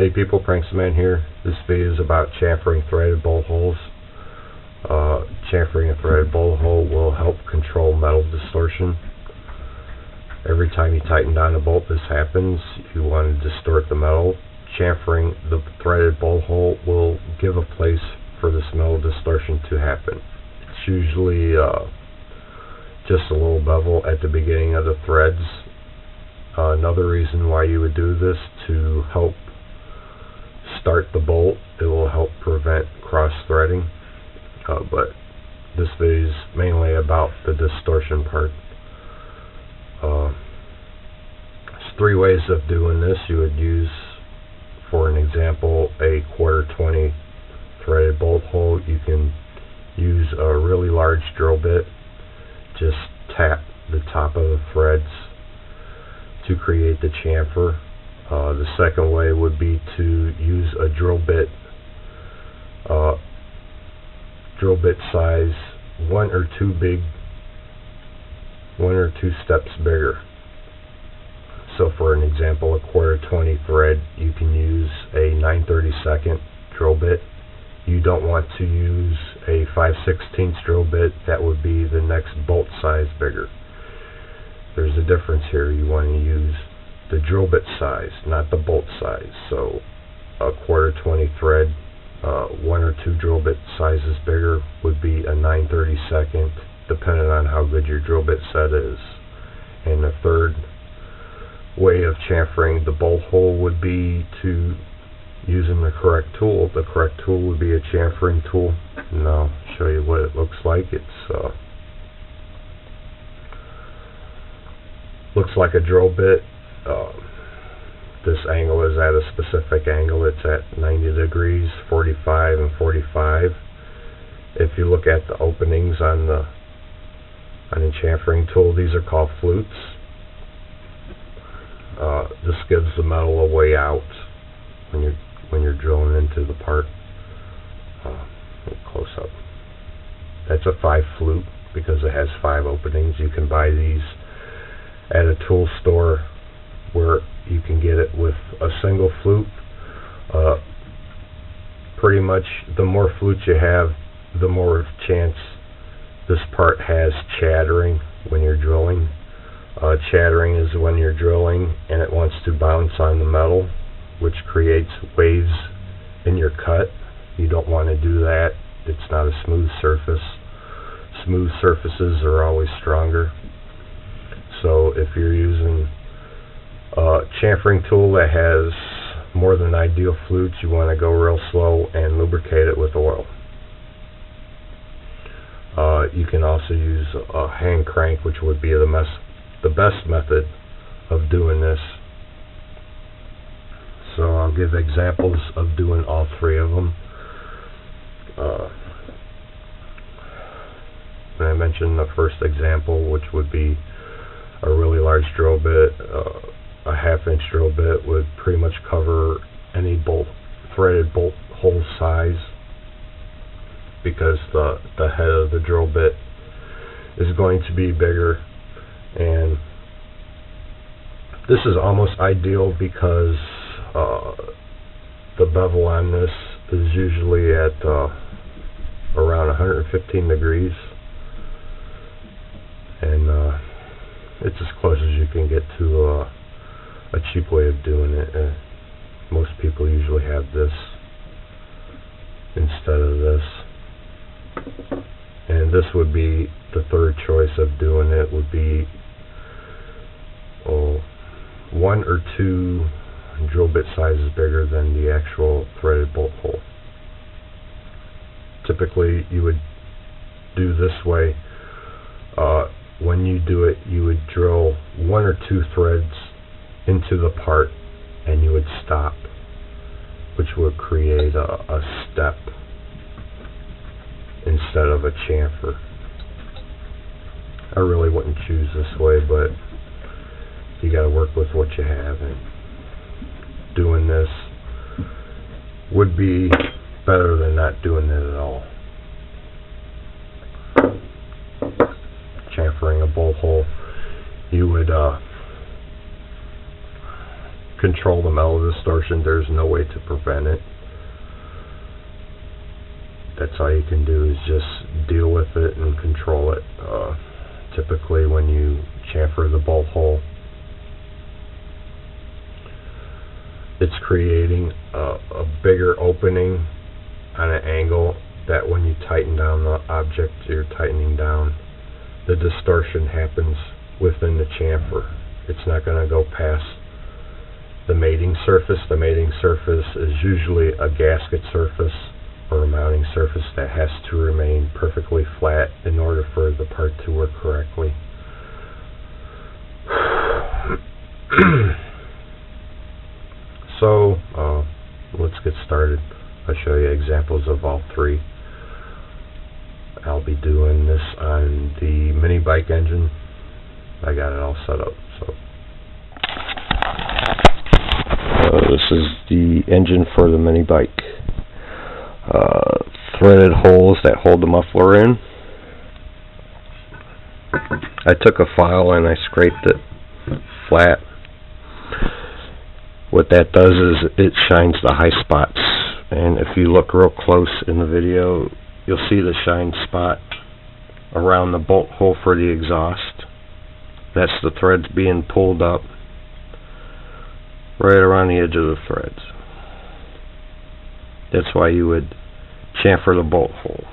Hey people, Pranksman here. This video is about chamfering threaded bolt holes. Chamfering a threaded bolt hole will help control metal distortion. Every time you tighten down a bolt, this happens. You want to distort the metal. Chamfering the threaded bolt hole will give a place for this metal distortion to happen. It's usually just a little bevel at the beginning of the threads. Another reason why you would do this, to help start the bolt. It will help prevent cross threading, but this video is mainly about the distortion part. There's three ways of doing this. You would use, for an example, a 1/4-20 threaded bolt hole. You can use a really large drill bit. Just tap the top of the threads to create the chamfer. The second way would be to use a drill bit size one or two steps bigger. So for an example, a 1/4-20 thread, you can use a 9/32 drill bit. You don't want to use a 5/16 drill bit. That would be the next bolt size bigger. There's a difference here. You want to use the drill bit size, not the bolt size. So a 1/4-20 thread, one or two drill bit sizes bigger would be a 9/32, depending on how good your drill bit set is. And the third way of chamfering the bolt hole would be to using the correct tool. The correct tool would be a chamfering tool, and I'll show you what it looks like. It's looks like a drill bit. This angle is at a specific angle. It's at 90 degrees, 45 and 45. If you look at the openings on the chamfering tool, these are called flutes. This gives the metal a way out when you're drilling into the part. Close up. That's a 5 flute because it has 5 openings. You can buy these at a tool store where you can get it with a single flute. Pretty much the more flutes you have, the more chance this part has chattering when you're drilling. Chattering is when you're drilling and it wants to bounce on the metal, which creates waves in your cut. You don't want to do that. It's not a smooth surface. Smooth surfaces are always stronger. So if you're using a chamfering tool that has more than ideal flutes, you want to go real slow and lubricate it with oil. You can also use a hand crank, which would be the best method of doing this. So I'll give examples of doing all three of them. When I mentioned the first example, which would be a really large drill bit, a 1/2-inch drill bit would pretty much cover any threaded bolt hole size, because the head of the drill bit is going to be bigger. And this is almost ideal because the bevel on this is usually at around 115 degrees, and it's as close as you can get to a cheap way of doing it. Most people usually have this instead of this, and this would be the third choice of doing it. Would be 1 or 2 drill bit sizes bigger than the actual threaded bolt hole. Typically you would do this way. When you do it, you would drill 1 or 2 threads into the part and you would stop, which would create a step instead of a chamfer. I really wouldn't choose this way, but you got to work with what you have, and doing this would be better than not doing it at all. Chamfering a bolt hole, you would control the metal distortion. There's no way to prevent it. That's all you can do, is just deal with it and control it. Typically when you chamfer the bolt hole, it's creating a bigger opening on an angle that when you tighten down the object, you're tightening down. The distortion happens within the chamfer. It's not going to go past the mating surface. The mating surface is usually a gasket surface or a mounting surface that has to remain perfectly flat in order for the part to work correctly. So let's get started. I'll show you examples of all three. I'll be doing this on the mini bike engine. I got it all set up. So this is the engine for the mini bike. Threaded holes that hold the muffler in. I took a file and I scraped it flat. What that does is it shines the high spots, and if you look real close in the video, you'll see the shine spot around the bolt hole for the exhaust. That's the threads being pulled up right around the edge of the threads. That's why you would chamfer the bolt hole.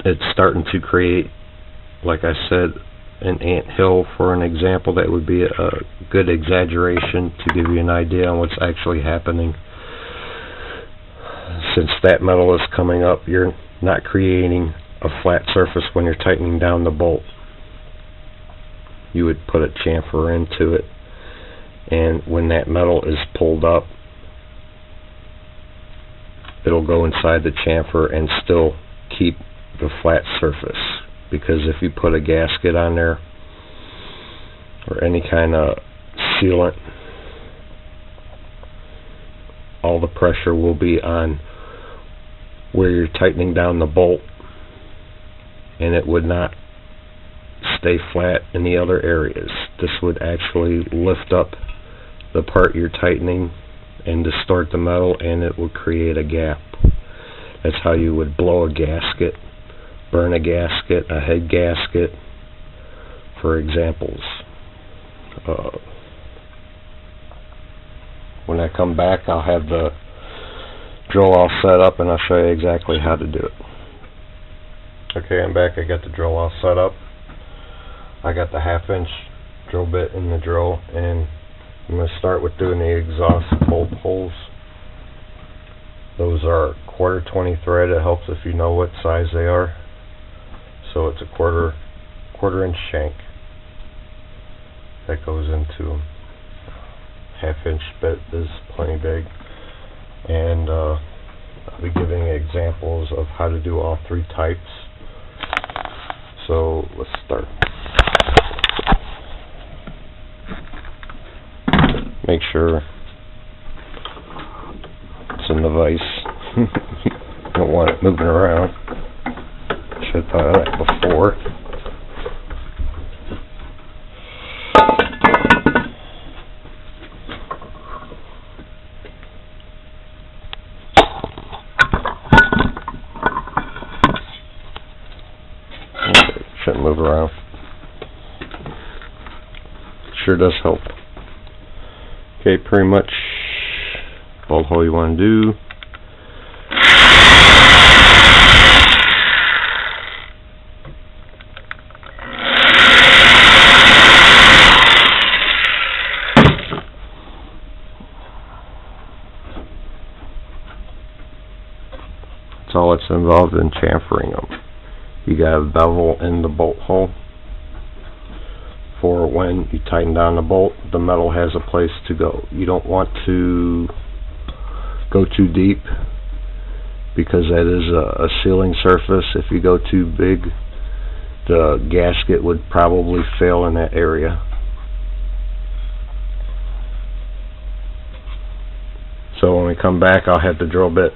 It's starting to create, like I said, an ant hill. For an example, that would be a good exaggeration to give you an idea on what's actually happening. Since that metal is coming up, you're not creating a flat surface when you're tightening down the bolt. You would put a chamfer into it, and when that metal is pulled up, it'll go inside the chamfer and still keep the flat surface. Because if you put a gasket on there or any kind of sealant, all the pressure will be on where you're tightening down the bolt, and it would not stay flat in the other areas. This would actually lift up the part you're tightening and distort the metal, and it would create a gap. That's how you would blow a gasket, burn a gasket, a head gasket, for examples. When I come back, I'll have the drill all set up and I'll show you exactly how to do it. Okay, I'm back. I got the drill all set up. I got the 1/2" drill bit in the drill, and I'm going to start with doing the exhaust bolt holes. Those are 1/4 thread. It helps if you know what size they are. So it's a quarter inch shank that goes into them. 1/2" bit is plenty big, and I'll be giving examples of how to do all three types. So let's start. Make sure it's in the vise. Don't want it moving around. Should have thought of that before. Okay, shouldn't move around. Sure does help. Okay, pretty much bolt hole you want to do. That's all that's involved in chamfering them. You got a bevel in the bolt hole for when you tighten down the bolt, the metal has a place to go. You don't want to go too deep because that is a sealing surface. If you go too big, the gasket would probably fail in that area. So when we come back, I'll have the drill bit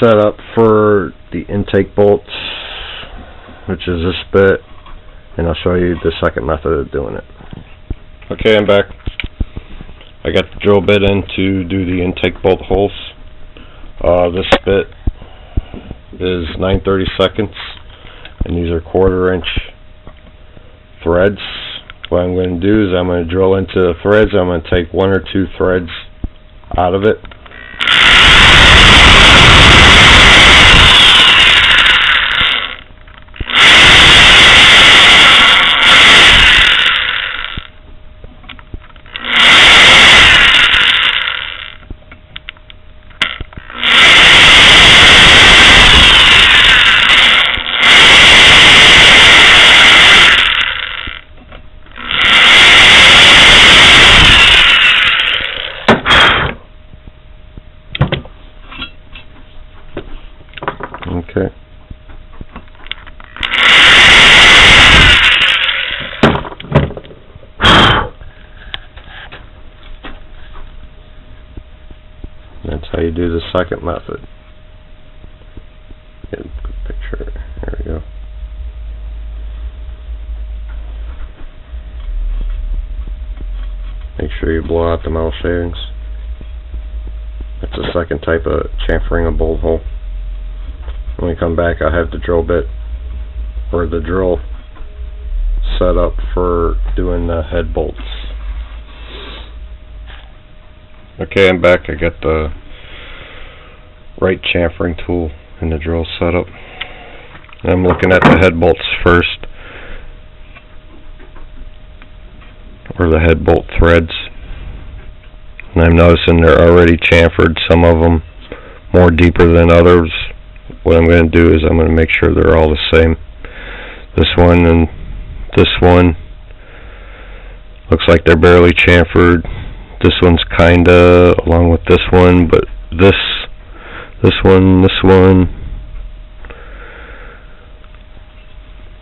set up for the intake bolts, which is this bit, and I'll show you the second method of doing it. Okay, I'm back. I got the drill bit in to do the intake bolt holes. This bit is 9/32, and these are 1/4 inch threads. What I'm going to do is I'm going to drill into the threads. I'm going to take 1 or 2 threads out of it. Okay. That's how you do the second method. Get a good picture. There we go. Make sure you blow out the metal shavings. That's the second type of chamfering a bolt hole. When we come back, I'll have the drill bit or the drill set up for doing the head bolts. Okay, I'm back. I got the right chamfering tool and the drill set up. I'm looking at the head bolts first, or the head bolt threads. And I'm noticing they're already chamfered, some of them more deeper than others. What I'm going to do is I'm going to make sure they're all the same. This one and this one looks like they're barely chamfered. This one's kinda, along with this one, but this one,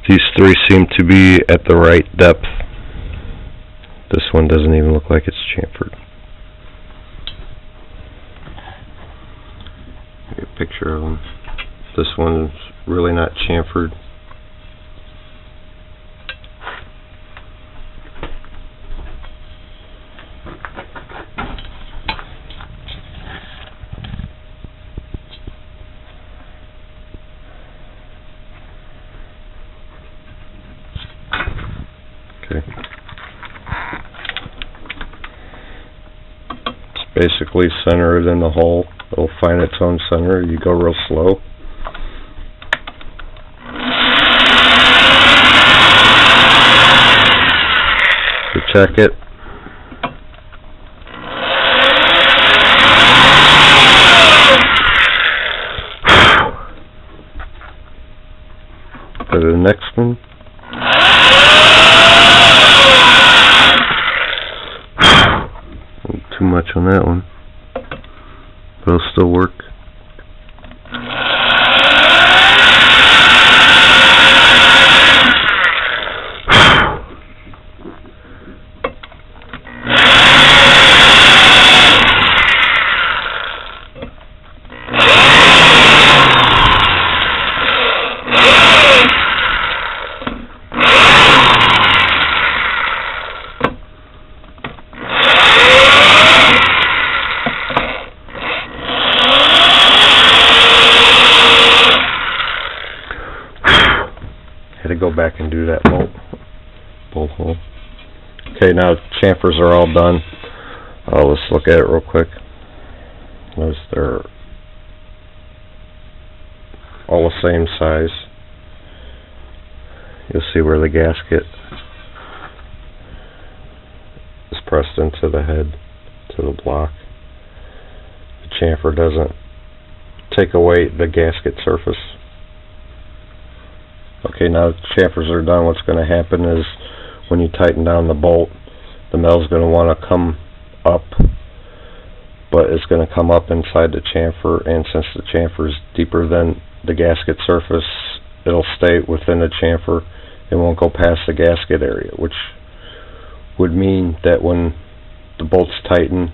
these 3 seem to be at the right depth. This one doesn't even look like it's chamfered. Get a picture of them. This one's really not chamfered. Okay. It's basically center it in the hole. It'll find its own center. You go real slow. Check it. Go to the next one. Too much on that one, but it'll still work. Had to go back and do that bolt hole. Okay, now chamfers are all done. Let's look at it real quick. Notice they're all the same size. You'll see where the gasket is pressed into the head, to the block. The chamfer doesn't take away the gasket surface. Okay, now the chamfers are done. What's going to happen is when you tighten down the bolt, the metal's going to want to come up, but it's going to come up inside the chamfer, and since the chamfer is deeper than the gasket surface, it'll stay within the chamfer. It won't go past the gasket area, which would mean that when the bolts tighten,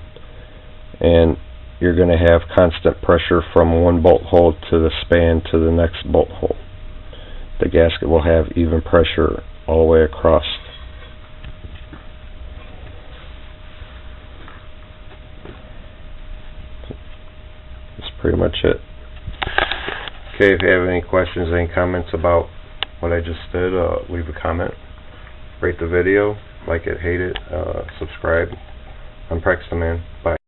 and you're going to have constant pressure from one bolt hole to the span to the next bolt hole. The gasket will have even pressure all the way across. pretty much it. Okay, if you have any questions, any comments about what I just did, leave a comment. Rate the video, like it, hate it, subscribe. I'm Prexton Man. Bye.